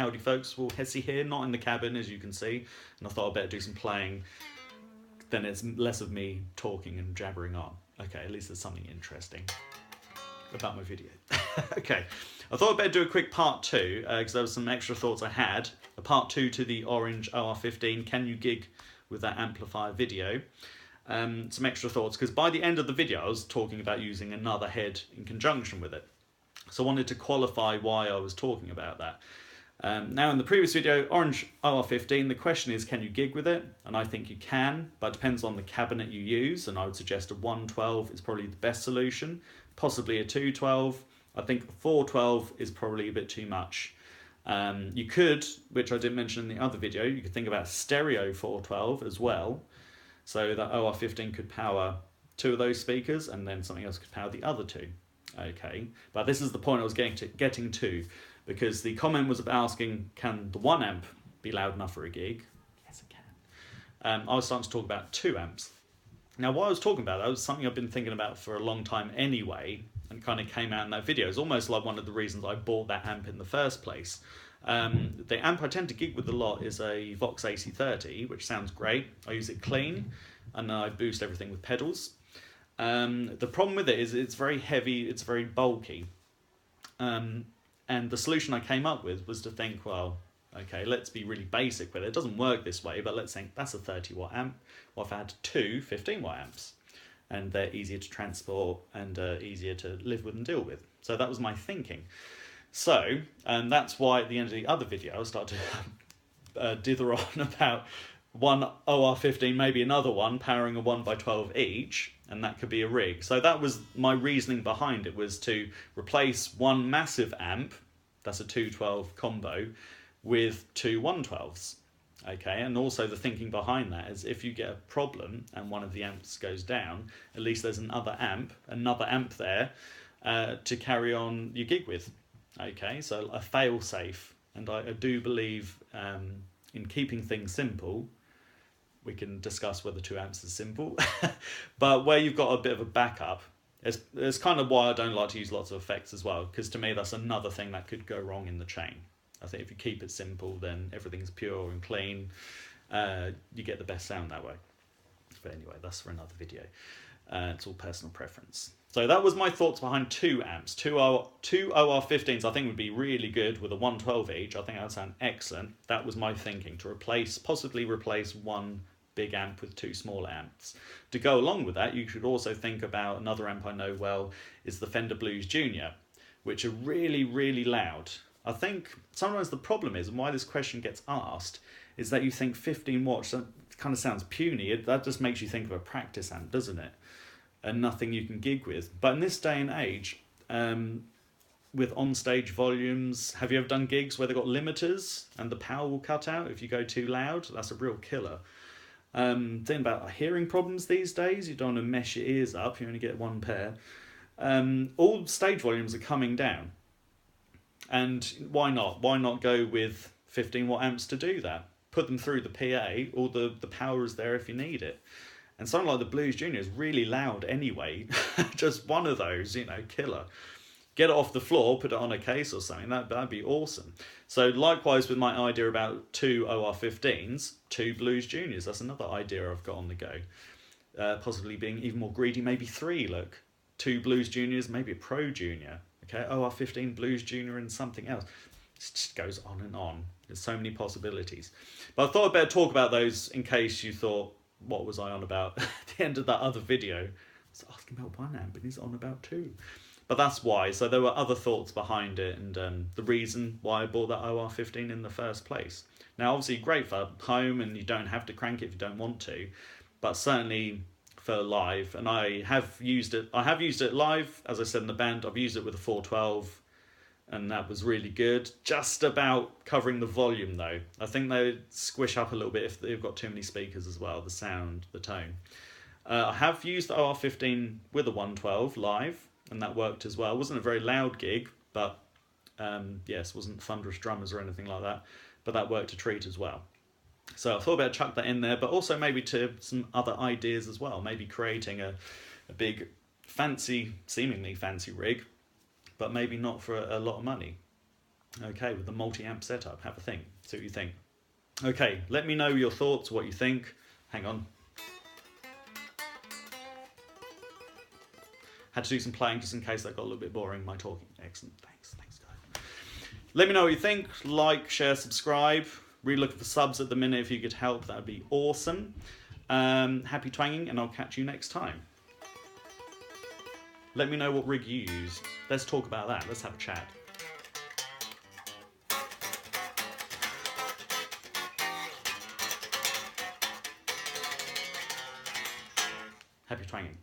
Howdy folks, Will Hessey here, not in the cabin as you can see, and I thought I'd better do some playing, then it's less of me talking and jabbering on. Okay, at least there's something interesting about my video. Okay, I thought I'd better do a quick part 2, because there was some extra thoughts I had. A part 2 to the Orange OR15, can you gig with that amplifier video? Some extra thoughts, because by the end of the video I was talking about using another head in conjunction with it. So I wanted to qualify why I was talking about that. Now in the previous video, Orange OR15, the question is can you gig with it? And I think you can, but it depends on the cabinet you use, and I would suggest a 112 is probably the best solution, possibly a 212. I think a 412 is probably a bit too much. You could, which I didn't mention in the other video, you could think about stereo 412 as well. So that OR15 could power 2 of those speakers and then something else could power the other 2. Okay, but this is the point I was getting to, because the comment was asking, can the 1 amp be loud enough for a gig? Yes, it can. I was starting to talk about 2 amps. Now, what I was talking about, that was something I've been thinking about for a long time anyway, and kind of came out in that video. It's almost like one of the reasons I bought that amp in the first place. The amp I tend to gig with a lot is a Vox AC30, which sounds great. I use it clean, and I boost everything with pedals. The problem with it is it's very heavy, it's very bulky. And the solution I came up with was to think, well, okay, let's be really basic with it. It doesn't work this way, but let's think that's a 30 watt amp. Well, I've had 2 15 watt amps, and they're easier to transport and easier to live with and deal with. So that was my thinking. So, and that's why at the end of the other video, I started to dither on about one OR15, maybe another one, powering a 1x12 each, and that could be a rig. So that was my reasoning behind it, was to replace one massive amp, that's a 212 combo, with 2 112s. Okay, and also the thinking behind that is if you get a problem and one of the amps goes down, at least there's another amp there to carry on your gig with. Okay, so a fail-safe, and I do believe in keeping things simple. We can discuss whether 2 amps is simple, but where you've got a bit of a backup, it's kind of why I don't like to use lots of effects as well, because to me that's another thing that could go wrong in the chain. I think if you keep it simple, then everything's pure and clean. You get the best sound that way. But anyway, that's for another video. It's all personal preference. So that was my thoughts behind 2 amps. 2 OR15s I think would be really good with a 112 each. I think that would sound excellent. That was my thinking, to possibly replace one big amp with 2 smaller amps. To go along with that, you should also think about another amp I know well is the Fender Blues Junior, which are really, really loud. I think sometimes the problem is, and why this question gets asked, is that you think 15 watts, that kind of sounds puny. That just makes you think of a practice amp, doesn't it? And nothing you can gig with. But in this day and age, with on-stage volumes, have you ever done gigs where they've got limiters and the power will cut out if you go too loud? That's a real killer. Thinking about hearing problems these days, you don't want to mess your ears up, you only get 1 pair. All stage volumes are coming down. And why not? Why not go with 15 watt amps to do that? Put them through the PA, all the power is there if you need it. And something like the Blues Junior is really loud anyway. Just one of those, killer. Get it off the floor, put it on a case or something, that'd be awesome. So likewise with my idea about 2 OR15s, 2 Blues Juniors, that's another idea I've got on the go. Possibly being even more greedy, maybe 3, look. 2 Blues Juniors, maybe a Pro Junior. Okay, OR15, Blues Junior and something else. It just goes on and on. There's so many possibilities. But I thought I'd better talk about those in case you thought, what was I on about at the end of that other video? I was asking about 1 amp and he's on about 2. But that's why. So there were other thoughts behind it, and the reason why I bought that OR15 in the first place. Now obviously great for home, and you don't have to crank it if you don't want to, but certainly for live, and I have used it live, as I said in the band. I've used it with a 412, and that was really good. Just about covering the volume though. I think they squish up a little bit if they've got too many speakers as well, the sound, the tone. I have used the OR15 with a 112 live, and that worked as well. It wasn't a very loud gig, but yes, wasn't thunderous drummers or anything like that, but that worked a treat as well. So I thought I'd better chuck that in there, but also maybe to some other ideas as well. Maybe creating a big, seemingly fancy rig, but maybe not for a lot of money. Okay, with the multi-amp setup, have a think, see what you think. Okay, let me know your thoughts, what you think. Hang on. Had to do some playing just in case that got a little bit boring, my talking. Excellent, thanks guys. Let me know what you think, like, share, subscribe. Really looking for subs at the minute. If you could help, that would be awesome. Happy twanging, and I'll catch you next time. Let me know what rig you use. Let's talk about that, let's have a chat. Happy twanging.